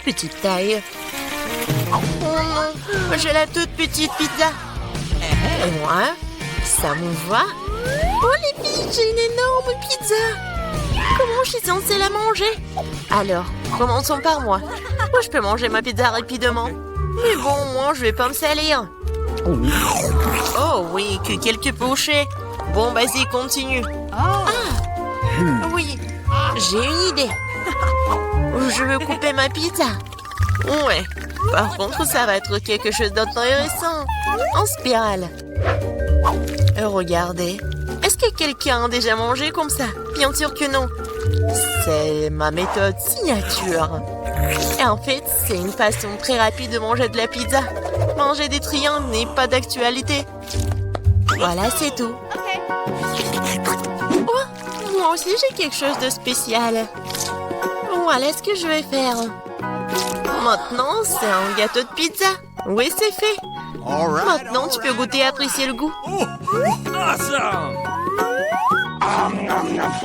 petite taille. Oh non, j'ai la toute petite pizza. Et moi, ça me va. Oh les filles, j'ai une énorme pizza. Comment je suis censée la manger? Alors, commençons par moi. Moi, je peux manger ma pizza rapidement. Mais bon, moi, je vais pas me salir. Oh oui, que quelques bouchées. Bon, vas-y, continue. Ah, oui, j'ai une idée. Je veux couper ma pizza. Ouais, par contre, ça va être quelque chose d'intéressant. En spirale. Regardez. Est-ce que quelqu'un a déjà mangé comme ça? Bien sûr que non. C'est ma méthode signature. Et en fait, c'est une façon très rapide de manger de la pizza. Manger des triangles n'est pas d'actualité. Voilà, c'est tout. Oh, moi aussi, j'ai quelque chose de spécial. Voilà ce que je vais faire. Maintenant, c'est un gâteau de pizza. Oui, c'est fait. Maintenant, tu peux goûter et apprécier le goût.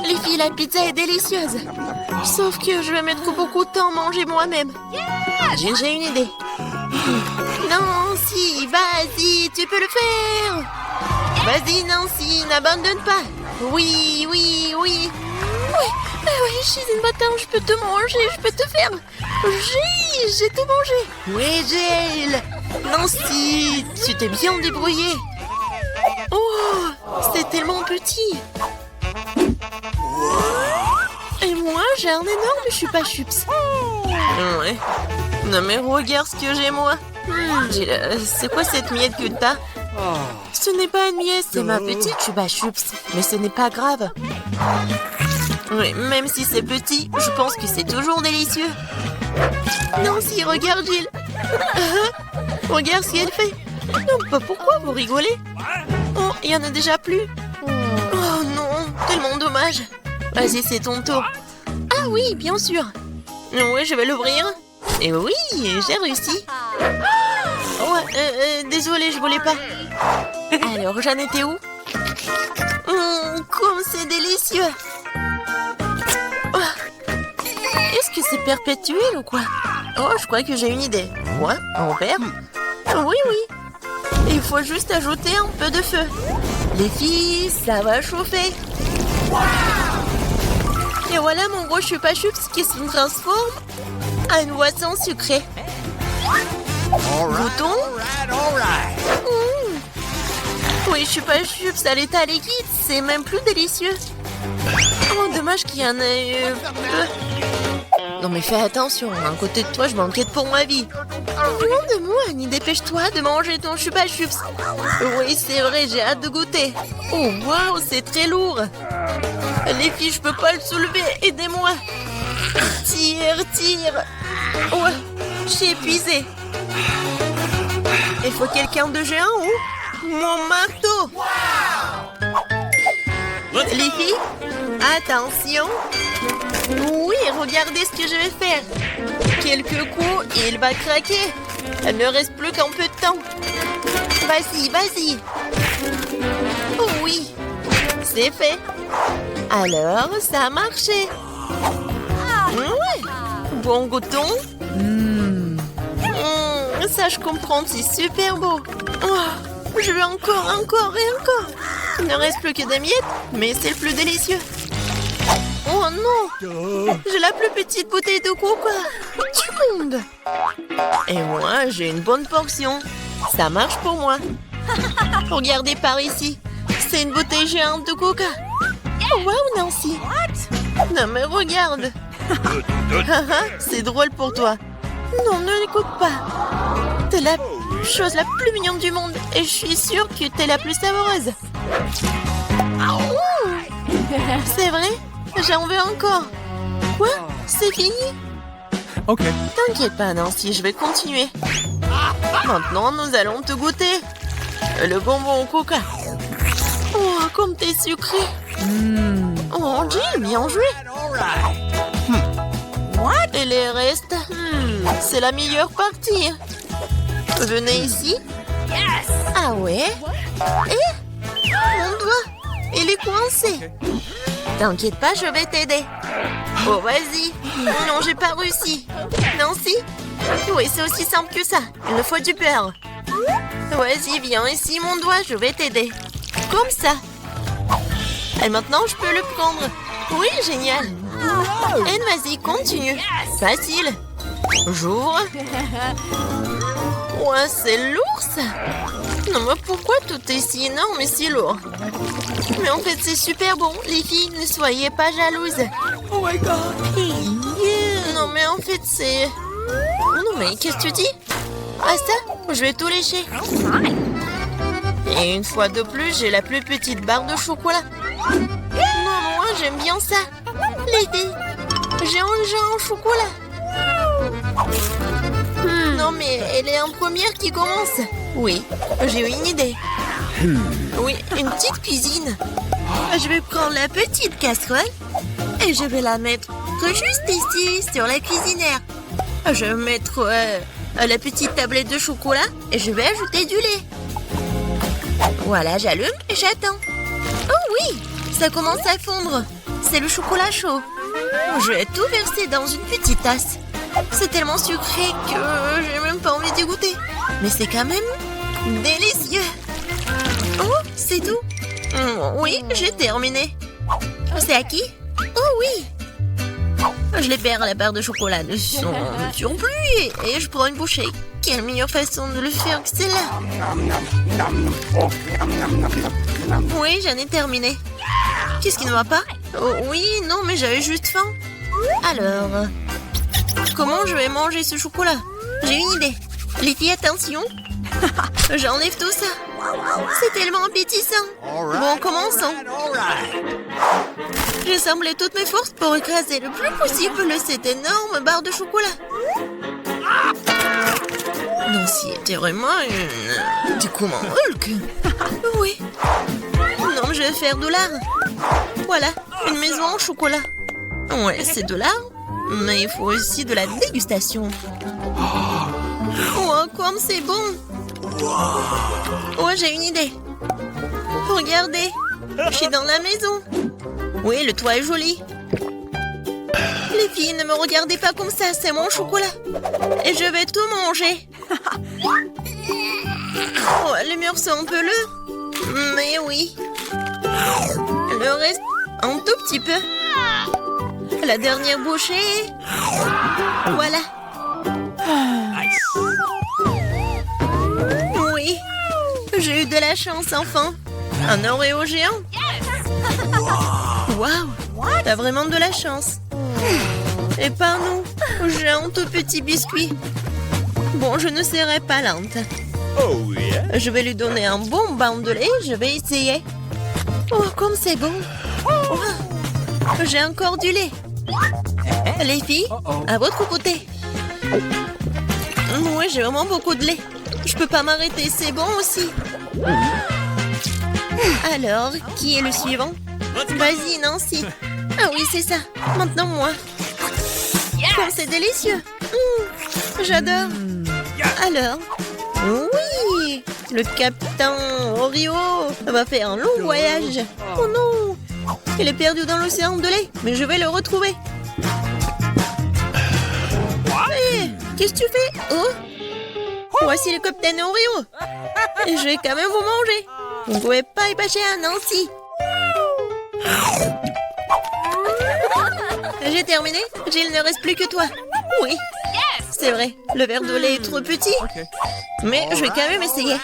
Les filles, la pizza est délicieuse. Sauf que je vais mettre beaucoup de temps à manger moi-même. J'ai une idée. Nancy, vas-y, tu peux le faire. Vas-y, Nancy, n'abandonne pas. Oui, oui, oui. Oui, je suis une bâtarde, je peux te manger, je peux te faire. J'ai tout mangé. Oui, Jill. Nancy, tu t'es bien débrouillée. Oh, c'est tellement petit. Et moi, j'ai un énorme chupa-chups. Ouais. Non mais regarde ce que j'ai moi. C'est quoi cette miette que t'as? Ce n'est pas une miette, c'est ma petite chupa-chups. Mais ce n'est pas grave. Oui, même si c'est petit, je pense que c'est toujours délicieux. Nancy, regarde Jill. Regarde ce qu'elle fait. Non, pourquoi vous rigolez? Oh, il y en a déjà plus. Oh non, tellement dommage. Vas-y, c'est ton tour. Ah oui, bien sûr. Oui, je vais l'ouvrir. Et oui, j'ai réussi. Ouais, désolée, je voulais pas. Alors, j'en étais où? Comme c'est délicieux. Est-ce que c'est perpétuel ou quoi? Oh, je crois que j'ai une idée. Quoi? En verre? Oui, oui. Il faut juste ajouter un peu de feu. Les filles, ça va chauffer. Et voilà mon gros chupa-chups qui se transforme en une boisson sucrée. Goûtons. Oui, chupa-chups à l'état liquide, c'est même plus délicieux. Oh, dommage qu'il y en ait peu. Non mais fais attention, à côté de toi, je m'inquiète pour ma vie. Loin de moi, Annie, dépêche-toi de manger ton chupa-chups. Oui, c'est vrai, j'ai hâte de goûter. Oh, waouh, c'est très lourd. Les filles, je peux pas le soulever, aidez-moi. Tire. Ouais, je suis épuisée. Il faut quelqu'un de géant ou mon marteau. Les filles, attention. Oui, regardez ce que je vais faire. Quelques coups et il va craquer. Il ne reste plus qu'un peu de temps. Vas-y. Oh oui, c'est fait. Alors, ça a marché. Ouais. Bon, goûtons. Ça, je comprends, c'est super beau. Oh, je veux encore. Il ne reste plus que des miettes, mais c'est le plus délicieux. Oh non! J'ai la plus petite bouteille de coca du monde. Et moi, j'ai une bonne portion. Ça marche pour moi. Regardez par ici. C'est une bouteille géante de coca. Oh, wow, Nancy. Non, mais regarde. C'est drôle pour toi. Non, ne l'écoute pas. T'es la chose la plus mignonne du monde. Et je suis sûre que t'es la plus savoureuse. C'est vrai? J'en veux encore. Quoi? C'est fini? Ok. T'inquiète pas, Nancy, je vais continuer. Maintenant, nous allons te goûter. Le bonbon au coca. Oh, comme t'es sucré. Oh, Jill, bien joué. Et les restes? C'est la meilleure partie. Venez ici. Ah ouais? Et mon doigt, il est coincé. T'inquiète pas, je vais t'aider. Oh, vas-y. Non, j'ai pas réussi. Non, si. Oui, c'est aussi simple que ça. Il me faut du beurre. Vas-y, viens ici, mon doigt, je vais t'aider. Comme ça. Et maintenant, je peux le prendre. Oui, génial. Et vas-y, continue. Facile. J'ouvre. Ouais, c'est lourd, ça. Non, mais pourquoi tout est si énorme et si lourd? Mais en fait, c'est super bon. Les filles, ne soyez pas jalouses. Oh my god. Non, mais en fait, c'est... Non, mais qu'est-ce que tu dis? Ah, ça? Je vais tout lécher. Et une fois de plus, j'ai la plus petite barre de chocolat. Non, moi, j'aime bien ça. Les filles, j'ai un genre en chocolat. Non, mais elle est en première qui commence. Oui, j'ai une idée. Oui, une petite cuisine. Je vais prendre la petite casserole et je vais la mettre juste ici, sur la cuisinière. Je vais mettre la petite tablette de chocolat et je vais ajouter du lait. Voilà, j'allume et j'attends. Oh oui, ça commence à fondre. C'est le chocolat chaud. Je vais tout verser dans une petite tasse. C'est tellement sucré que j'ai même pas envie d'y goûter. Mais c'est quand même délicieux. Oh, c'est tout. Oui, j'ai terminé. C'est à qui? Oh oui. Je libère la barre de chocolat de son surplus et je prends une bouchée. Quelle meilleure façon de le faire que celle-là? Oui, j'en ai terminé. Qu'est-ce qui ne va pas? Oh, oui, non, mais j'avais juste faim. Alors, comment je vais manger ce chocolat? J'ai une idée. Les filles, attention. J'enlève tout ça. C'est tellement appétissant. Bon, commençons. J'ai semblé toutes mes forces pour écraser le plus possible cette énorme barre de chocolat. Nancy était vraiment une... Du coup, mon Hulk. Oui. Non, je vais faire de l'art. Voilà, une maison en chocolat. Ouais, c'est de l'art, mais il faut aussi de la dégustation. Oh, comme c'est bon. Oh, j'ai une idée. Regardez, je suis dans la maison. Oui, le toit est joli. Les filles, ne me regardez pas comme ça, c'est mon chocolat. Et je vais tout manger. Oh, les murs sont un peu lourds. Mais oui. Le reste, un tout petit peu. La dernière bouchée. Voilà. Oui. J'ai eu de la chance, enfin. Un Oreo géant. Waouh. T'as vraiment de la chance. Et pas nous. J'ai un tout petit biscuit. Bon, je ne serai pas lente. Oh yeah. Je vais lui donner un bon bain de lait. Je vais essayer. Oh, comme c'est bon. Oh, j'ai encore du lait. Les filles, à votre côté. Oui, j'ai vraiment beaucoup de lait. Je peux pas m'arrêter, c'est bon aussi. Alors, qui est le suivant? Vas-y, Nancy. Ah oui, c'est ça. Maintenant, moi. Oh, c'est délicieux. J'adore. Alors, oui, le capitaine Oreo va faire un long voyage. Oh non, il est perdu dans l'océan de lait, mais je vais le retrouver. Hé, qu'est-ce que tu fais? Oh, voici le capitaine Oreo. Et je vais quand même vous manger. Vous ne pouvez pas y passer à Nancy. J'ai terminé. Jill, ne reste plus que toi. Oui, c'est vrai. Le verre de lait est trop petit. Mais je vais quand même essayer.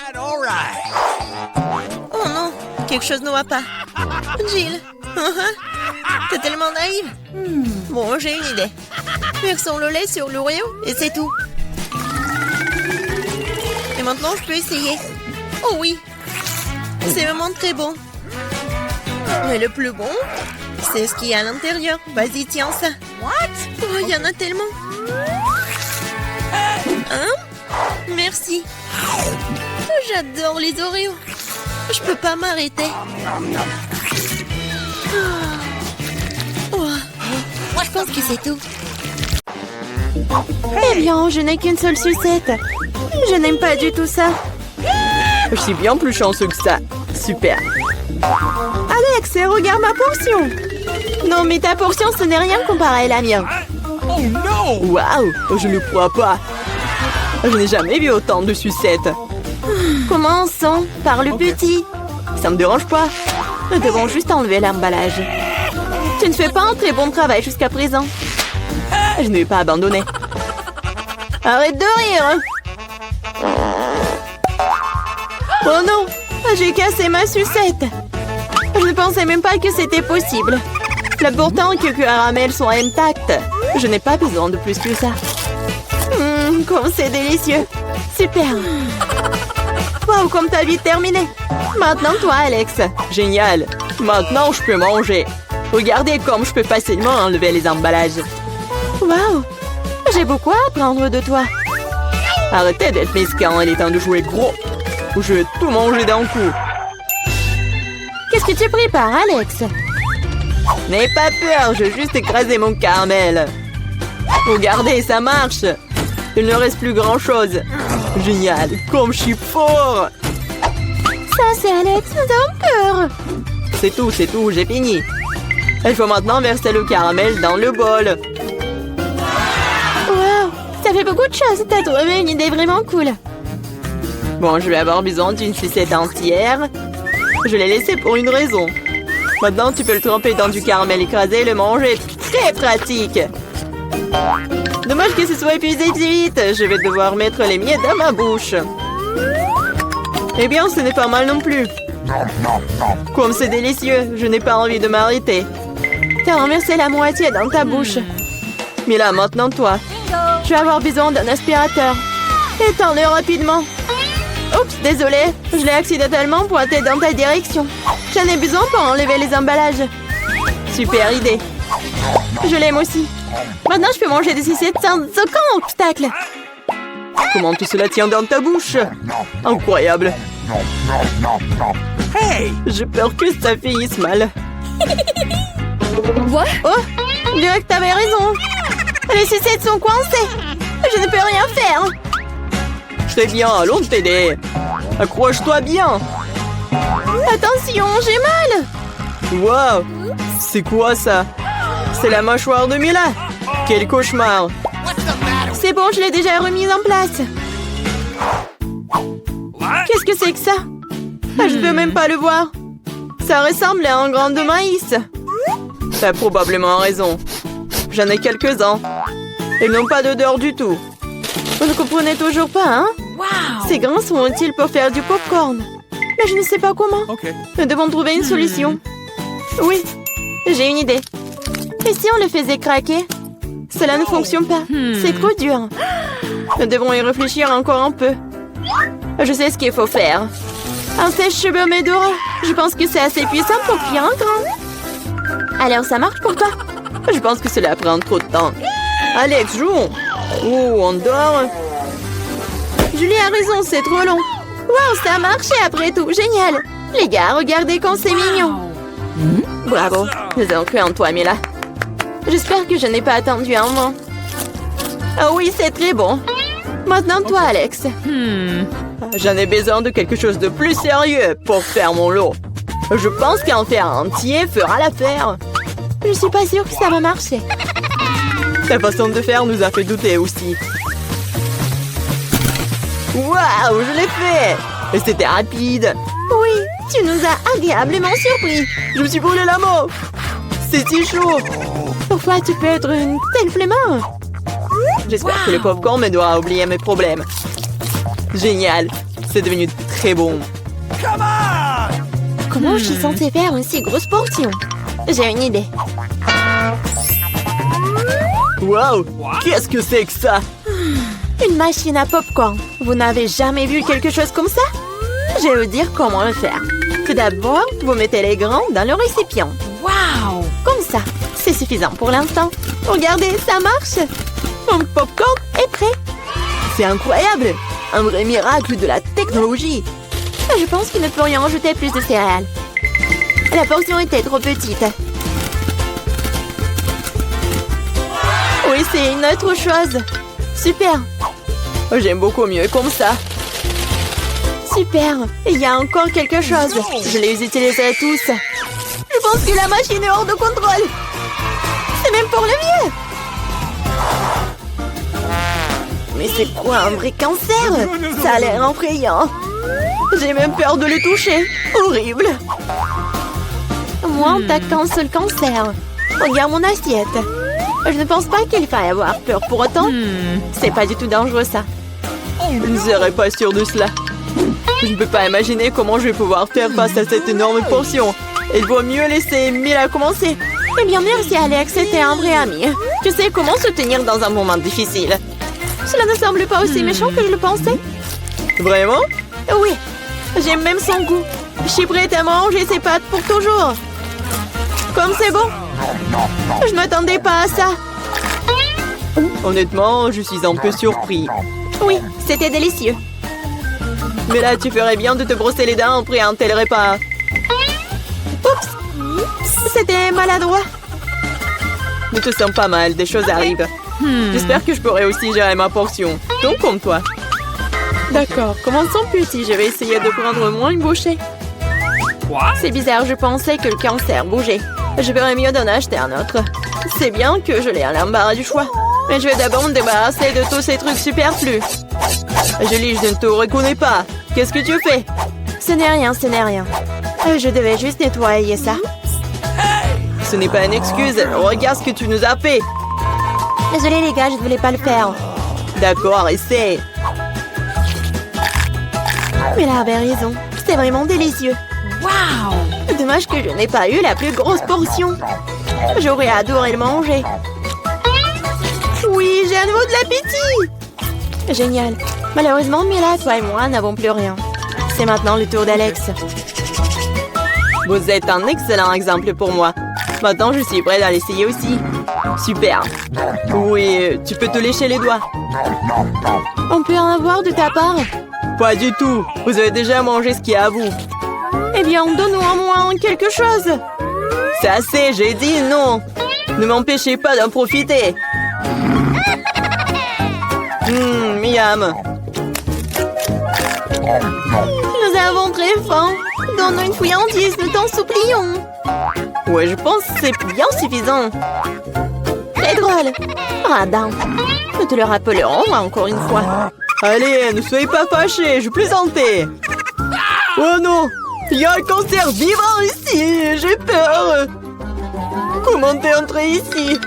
Oh non, quelque chose ne va pas. Jill, t'es tellement naïve. Bon, j'ai une idée. Versons le lait sur l'Oreo et c'est tout. Et maintenant, je peux essayer. Oh oui, c'est vraiment très bon. Mais le plus bon, c'est ce qu'il y a à l'intérieur. Vas-y, tiens ça. Oh, il y en a tellement. Hein? Merci. J'adore les Oreos. Je peux pas m'arrêter. Oh. Je pense que c'est tout. Eh bien, je n'ai qu'une seule sucette. Je n'aime pas du tout ça. Je suis bien plus chanceux que ça. Super. Alex, regarde ma portion. Non, mais ta portion, ce n'est rien comparé à la mienne. Oh no! Waouh, je ne crois pas. Je n'ai jamais vu autant de sucettes. Commençons par le petit. Ça me dérange pas. Nous devons juste enlever l'emballage. Tu ne fais pas un très bon travail jusqu'à présent. Je ne vais pas abandonner. Arrête de rire. Oh non, j'ai cassé ma sucette. Je ne pensais même pas que c'était possible. Là pourtant, quelques caramels sont intacts. Je n'ai pas besoin de plus que ça. Comme c'est délicieux. Super. Wow, comme t'as vite terminé. Maintenant, toi, Alex. Génial. Maintenant, je peux manger. Regardez comme je peux facilement enlever les emballages. Wow, j'ai beaucoup à apprendre de toi. Arrêtez d'être mesquin, il est temps de jouer gros. Ou je vais tout manger d'un coup. Qu'est-ce que tu prépares, Alex? N'aie pas peur, je vais juste écraser mon caramel. Regardez, ça marche. Il ne reste plus grand-chose. Génial, comme je suis fort. Ça, c'est Alex, nous avons peur. C'est tout, j'ai fini. Il faut maintenant verser le caramel dans le bol. Wow, ça fait beaucoup de choses. T'as trouvé une idée vraiment cool. Bon, je vais avoir besoin d'une sucette entière. Je l'ai laissée pour une raison. Maintenant, tu peux le tremper dans du caramel écrasé et le manger. Très pratique. Dommage que ce soit épuisé si vite. Je vais devoir mettre les miettes dans ma bouche. Eh bien, ce n'est pas mal non plus. Comme c'est délicieux, je n'ai pas envie de m'arrêter. T'as renversé la moitié dans ta bouche. Mais là, maintenant, toi. Je vais avoir besoin d'un aspirateur. Étends-le rapidement. Oups, désolé. Je l'ai accidentellement pointé dans ta direction. J'en ai besoin pour enlever les emballages. Super idée. Je l'aime aussi. Maintenant, je peux manger des sucettes sans aucun obstacle. Comment tout cela tient dans ta bouche? Incroyable. Hey! J'ai peur que ça finisse mal. Quoi? Oh, je dirais que t'avais raison. Les sucettes sont coincées. Je ne peux rien faire. Très bien, allons t'aider. Accroche-toi bien. Attention, j'ai mal. Wow, c'est quoi ça? C'est la mâchoire de Mila. Quel cauchemar. C'est bon, je l'ai déjà remise en place. Qu'est-ce que c'est que ça? Je ne peux même pas le voir. Ça ressemble à un grain de maïs. T'as probablement raison. J'en ai quelques-uns. Ils n'ont pas d'odeur du tout. Vous ne comprenez toujours pas, hein? Ces grains sont utiles pour faire du popcorn. Mais je ne sais pas comment. Okay. Nous devons trouver une solution. Oui, j'ai une idée. Et si on le faisait craquer? Cela ne fonctionne pas. C'est trop dur. Nous devons y réfléchir encore un peu. Je sais ce qu'il faut faire. Un sèche-cheveux Medora. Je pense que c'est assez puissant pour cuire un grain. Alors, ça marche pour toi? Je pense que cela prend trop de temps. Alex, jouons. Oh, on dort. Julie a raison, c'est trop long. Wow, ça a marché après tout. Génial. Les gars, regardez comme c'est mignon. Bravo. Nous avons cru en toi, Mila. J'espère que je n'ai pas attendu un moment. Ah oui, c'est très bon. Maintenant, toi, Alex. J'en ai besoin de quelque chose de plus sérieux pour faire mon lot. Je pense qu'un fer entier fera l'affaire. Je suis pas sûre que ça va marcher. Ta façon de faire nous a fait douter aussi. Waouh, je l'ai fait! Et c'était rapide. Oui, tu nous as agréablement surpris. Je me suis brûlé la main. C'est si chaud. Pourquoi tu peux être une telle flemmard? J'espère que le popcorn m'aidera à oublier mes problèmes. Génial. C'est devenu très bon. Come on! Comment je suis censée faire une si grosse portion? J'ai une idée. Waouh! Qu'est-ce que c'est que ça? Une machine à popcorn. Vous n'avez jamais vu quelque chose comme ça? Je vais vous dire comment le faire. Tout d'abord, vous mettez les grains dans le récipient. Waouh! Comme ça. C'est suffisant pour l'instant. Regardez, ça marche. Mon popcorn est prêt. C'est incroyable! Un vrai miracle de la technologie. Je pense qu'il ne peut rien ajouter plus de céréales. La portion était trop petite. Oui, c'est une autre chose. Super. J'aime beaucoup mieux comme ça. Super. Il y a encore quelque chose. Je les utiliserai tous. Je pense que la machine est hors de contrôle. C'est même pour le mieux. Mais c'est quoi un vrai cancer? Ça a l'air effrayant. J'ai même peur de le toucher. Horrible. Moi, on t'attaque un seul cancer. Regarde mon assiette. Je ne pense pas qu'il faille avoir peur pour autant. C'est pas du tout dangereux, ça. Je ne serais pas sûre de cela. Je ne peux pas imaginer comment je vais pouvoir faire face à cette énorme portion. Il vaut mieux laisser Mila commencer. Eh bien, merci, Alex. C'était un vrai ami. Tu sais comment se tenir dans un moment difficile. Cela ne semble pas aussi méchant que je le pensais. Vraiment? Oui. J'aime même son goût. Je suis prête à manger ses pâtes pour toujours. Comme c'est bon. Je ne m'attendais pas à ça. Honnêtement, je suis un peu surpris. Oui, c'était délicieux. Mais là, tu ferais bien de te brosser les dents après un tel repas. Oups. C'était maladroit. Ne te sens pas mal, des choses arrivent. J'espère que je pourrai aussi gérer ma portion. Donc comme toi. D'accord, commençons petit. Je vais essayer de prendre moins une bouchée. C'est bizarre, je pensais que le cancer bougeait. Je ferais mieux d'en acheter un autre. C'est bien que je l'ai à l'embarras du choix. Mais je vais d'abord me débarrasser de tous ces trucs superflus. Julie, je ne te reconnais pas. Qu'est-ce que tu fais? Ce n'est rien, ce n'est rien. Je devais juste nettoyer ça. Ce n'est pas une excuse. Regarde ce que tu nous as fait. Désolée les gars, je ne voulais pas le faire. D'accord, essaie. Mais là avait raison. C'était vraiment délicieux. Waouh! Dommage que je n'ai pas eu la plus grosse portion. J'aurais adoré le manger. Oui, j'ai à nouveau de l'appétit. Génial. Malheureusement, Mila, toi et moi n'avons plus rien. C'est maintenant le tour d'Alex. Vous êtes un excellent exemple pour moi. Maintenant, je suis prête à l'essayer aussi. Super. Oui, tu peux te lécher les doigts. On peut en avoir de ta part? Pas du tout. Vous avez déjà mangé ce qui est à vous. Eh bien, donne-nous au moins quelque chose. C'est assez, j'ai dit non. Ne m'empêchez pas d'en profiter. Miam. Nous avons très faim. Donne-nous une friandise, nous t'en supplions. Ouais, je pense que c'est bien suffisant. Très drôle. Radin. Nous te le rappellerons encore une fois. Allez, ne soyez pas fâchés, je plaisantais. Oh non, il y a un cancer vivant ici, j'ai peur. Comment t'es entré ici?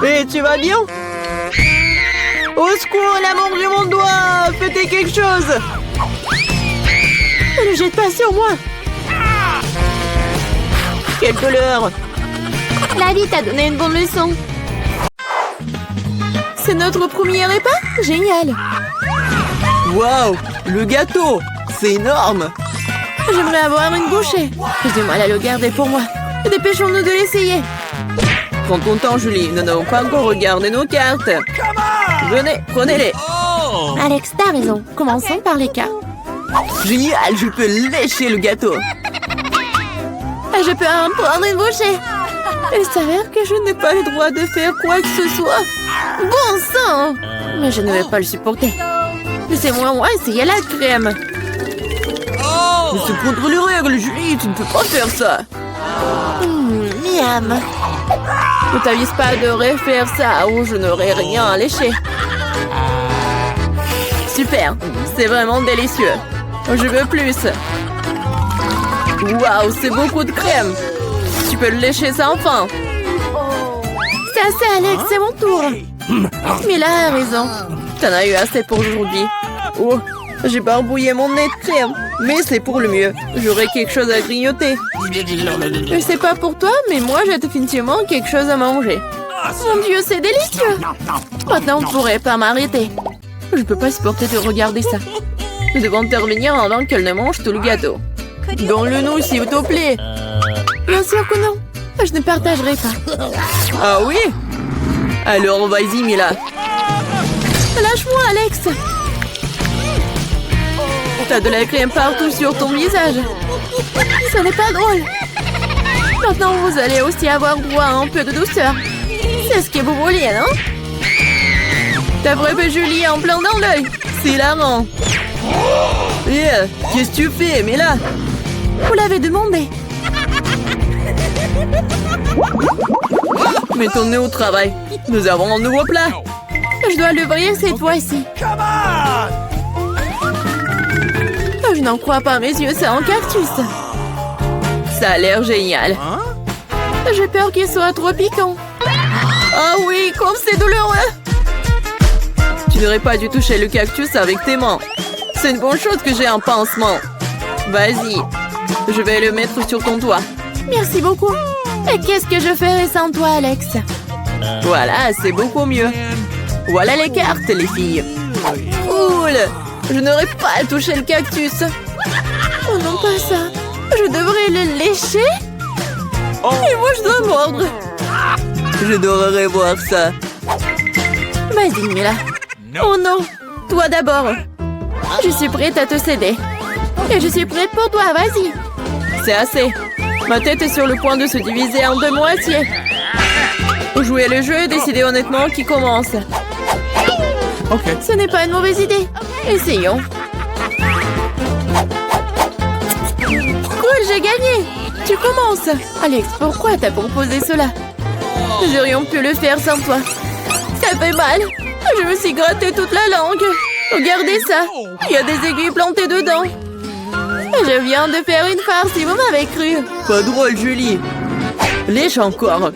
Et tu vas bien? Au secours, il a mangé mon doigt. Faites quelque chose. Ne le jette pas sur moi. Quelle couleur? La vie t'a donné une bonne leçon. C'est notre premier repas? Génial. Waouh, le gâteau, c'est énorme. J'aimerais avoir une bouchée. J'ai du mal à le garder pour moi. Dépêchons-nous de l'essayer. Prends ton temps, Julie. Nous n'avons pas encore regardé nos cartes. Venez, prenez-les. Alex, t'as raison. Commençons par les cartes. Génial, je peux lécher le gâteau. Je peux en prendre une bouchée. Il s'avère que je n'ai pas le droit de faire quoi que ce soit. Bon sang! Mais je ne vais pas le supporter. Laissez-moi essayer la crème. Mais c'est contre les règles, Julie. Tu ne peux pas faire ça. Miam. Ne t'avise pas de refaire ça ou je n'aurai rien à lécher. Super, c'est vraiment délicieux. Je veux plus. Waouh, c'est beaucoup de crème. Tu peux le lécher sans fin. C'est assez, Alex, c'est mon tour. Mila a raison. T'en as eu assez pour aujourd'hui. Oh, j'ai barbouillé mon nez de crème. Mais c'est pour le mieux. J'aurai quelque chose à grignoter. Je sais pas pour toi, mais moi j'ai définitivement quelque chose à manger. Mon Dieu, c'est délicieux. Maintenant, on pourrait pas m'arrêter. Je peux pas supporter de regarder ça. Nous devons intervenir avant qu'elle ne mange tout le gâteau. Donne-le-nous, s'il te plaît. Bien sûr que non. Je ne partagerai pas. Ah oui? Alors, vas-y, Mila. Lâche-moi, Alex. T'as de la crème partout sur ton visage. Ce n'est pas drôle. Maintenant, vous allez aussi avoir droit à un peu de douceur. C'est ce que vous vouliez, non? T'as frappé Julie en plein dans l'œil. C'est hilarant. Qu'est-ce que tu fais, Mila? Vous l'avez demandé. Mettons-nous au travail. Nous avons un nouveau plat. Je dois l'ouvrir cette fois-ci. Come on! Oh, je n'en crois pas, mes yeux, c'est un cactus. Ça a l'air génial. J'ai peur qu'il soit trop piquant. Ah oui, comme c'est douloureux! Tu n'aurais pas dû toucher le cactus avec tes mains. C'est une bonne chose que j'ai un pansement. Vas-y, je vais le mettre sur ton doigt. Merci beaucoup. Et qu'est-ce que je ferais sans toi, Alex? Voilà, c'est beaucoup mieux. Voilà les cartes, les filles. Cool! Je n'aurais pas touché le cactus. Oh non, pas ça. Je devrais le lécher? Et moi, je dois mordre. J'adorerais voir ça. Vas-y, Mila. Oh non, toi d'abord. Je suis prête à te céder. Et je suis prête pour toi, vas-y. C'est assez. Ma tête est sur le point de se diviser en deux moitiés. Jouer le jeu et décider honnêtement qui commence. Ok. Ce n'est pas une mauvaise idée. Essayons. Cool, j'ai gagné. Tu commences. Alex, pourquoi t'as proposé cela? Nous aurions pu le faire sans toi. Ça fait mal. Je me suis gratté toute la langue. Regardez ça. Il y a des aiguilles plantées dedans. Je viens de faire une farce, si vous m'avez cru. Pas drôle, Julie. Lèche encore.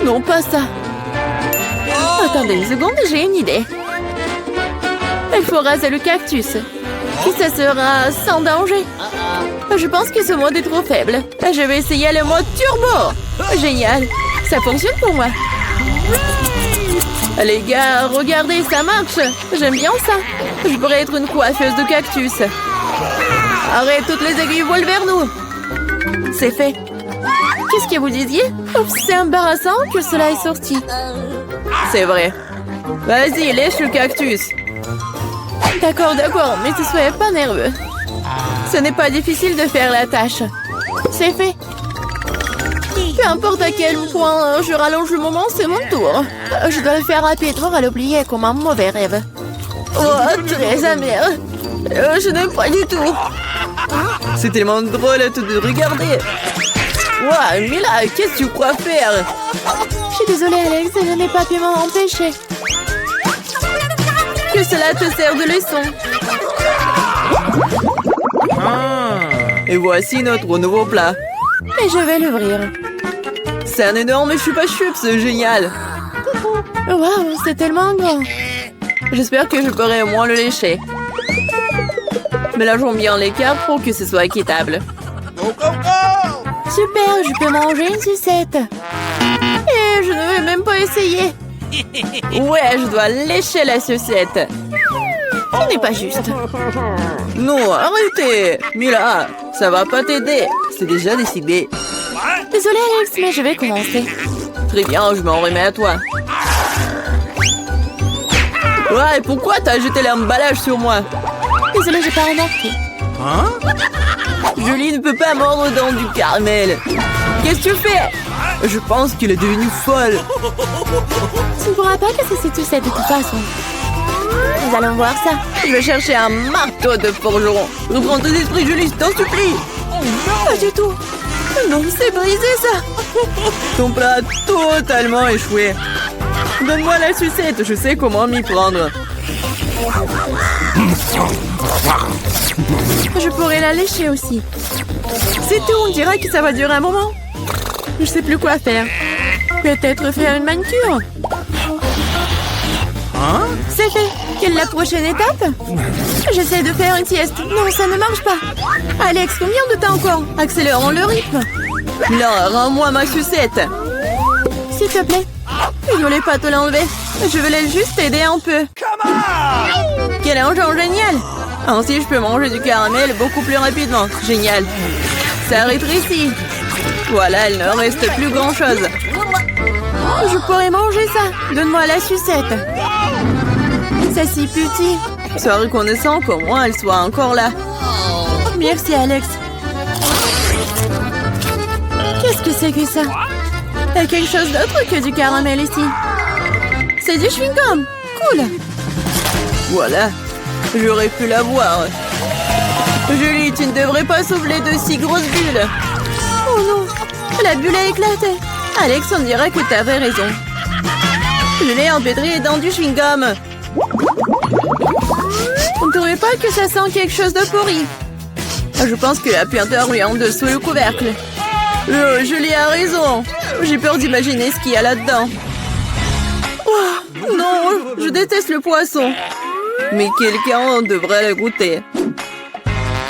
Non, pas ça. Attendez une seconde, j'ai une idée. Il faut raser le cactus. Et ça sera sans danger. Je pense que ce mode est trop faible. Je vais essayer le mode turbo. Génial. Ça fonctionne pour moi. Les gars, regardez, ça marche. J'aime bien ça. Je pourrais être une coiffeuse de cactus. Arrête, toutes les aiguilles volent vers nous. C'est fait. Qu'est-ce que vous disiez? Oups, c'est embarrassant que cela est sorti. C'est vrai. Vas-y, lèche le cactus. D'accord, mais ne soyez pas nerveux. Ce n'est pas difficile de faire la tâche. C'est fait. Peu importe à quel point je rallonge le moment, c'est mon tour. Je dois le faire rapidement à l'oublier comme un mauvais rêve. Oh, très amer. Je n'aime pas du tout. C'est tellement drôle de te regarder. Ouah, Mila, qu'est-ce que tu crois faire? Je suis désolée, Alex, je n'ai pas pu m'en empêcher. Que cela te sert de leçon. Et voici notre nouveau plat. Et je vais l'ouvrir. C'est un énorme chupa-chups, c'est génial. Waouh, c'est tellement grand. J'espère que je pourrai au moins le lécher. Mélangeons bien les cartes pour que ce soit équitable. Super, je peux manger une sucette. Et je ne vais même pas essayer. Ouais, je dois lécher la sucette. Ce n'est pas juste. Non, arrêtez. Mila, ça va pas t'aider. C'est déjà décidé. Désolée, Alex, mais je vais commencer. Très bien, je m'en remets à toi. Ouais, pourquoi t'as jeté l'emballage sur moi? Désolée, j'ai pas remarqué. Julie ne peut pas mordre dans du caramel. Qu'est-ce que tu fais? Je pense qu'il est devenu folle. Tu ne pourras pas casser cette sucette de toute façon. Nous allons voir ça. Je vais chercher un marteau de forgeron. Reprends tes esprits, Julie, je t'en supplie. Pas du tout. Non, c'est brisé ça. Ton plat a totalement échoué. Donne-moi la sucette, je sais comment m'y prendre. Je pourrais la lécher aussi. C'est tout, on dirait que ça va durer un moment. Je sais plus quoi faire. Peut-être faire une manucure. C'est fait. Quelle est la prochaine étape? J'essaie de faire une sieste. Non, ça ne marche pas. Alex, combien de temps encore? Accélérons le rythme. Là, rends-moi ma sucette. S'il te plaît. Je voulais pas te l'enlever. Je voulais juste t'aider un peu. Quel engin génial! Ainsi, je peux manger du caramel beaucoup plus rapidement. Génial. Ça rétrécit. Voilà, il ne reste plus grand-chose. Je pourrais manger ça. Donne-moi la sucette. C'est si petit. Sois reconnaissant qu'au moins elle soit encore là. Merci, Alex. Qu'est-ce que c'est que ça? Il y a quelque chose d'autre que du caramel ici. C'est du chewing-gum. Cool. Voilà. J'aurais pu l'avoir. Julie, tu ne devrais pas souffler de si grosses bulles. Oh non, La bulle a éclaté. Alex, on dirait que t'avais raison. Je l'ai empêtré dans du chewing-gum. On ne trouvait pas que ça sent quelque chose de pourri? Je pense que la puanteur est en dessous le couvercle. Julie a raison. J'ai peur d'imaginer ce qu'il y a là-dedans. Oh, non, je déteste le poisson. Mais quelqu'un devrait le goûter.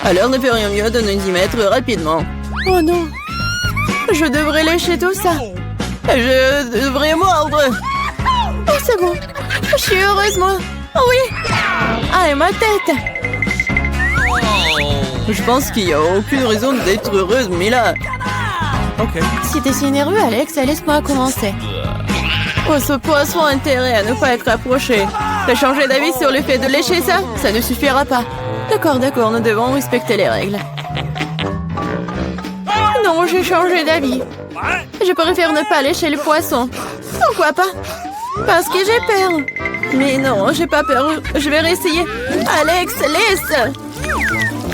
Alors ne ferions mieux de nous y mettre rapidement. Oh non. Je devrais lécher tout ça. Je devrais mordre. Oh, c'est bon. Je suis heureuse, moi. Oh oui. Ah, et ma tête. Je pense qu'il n'y a aucune raison d'être heureuse, mais là... Okay. Si t'es si nerveux, Alex, laisse-moi commencer. Oh, ce poisson a intérêt à ne pas être approché. T'as changé d'avis sur le fait de lécher ça? Ça ne suffira pas. D'accord, nous devons respecter les règles. Non, j'ai changé d'avis. Je préfère ne pas lécher le poisson. Pourquoi pas? Parce que j'ai peur. Mais non, j'ai pas peur. Je vais réessayer. Alex, laisse!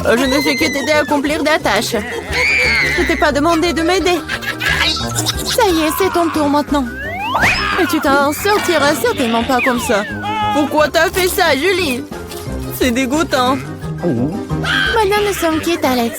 Je ne fais que t'aider à accomplir des tâches. Je t'ai pas demandé de m'aider. Ça y est, c'est ton tour maintenant. Et tu t'en sortiras certainement pas comme ça. Pourquoi t'as fait ça, Julie? C'est dégoûtant. Maintenant, nous sommes quittes, Alex.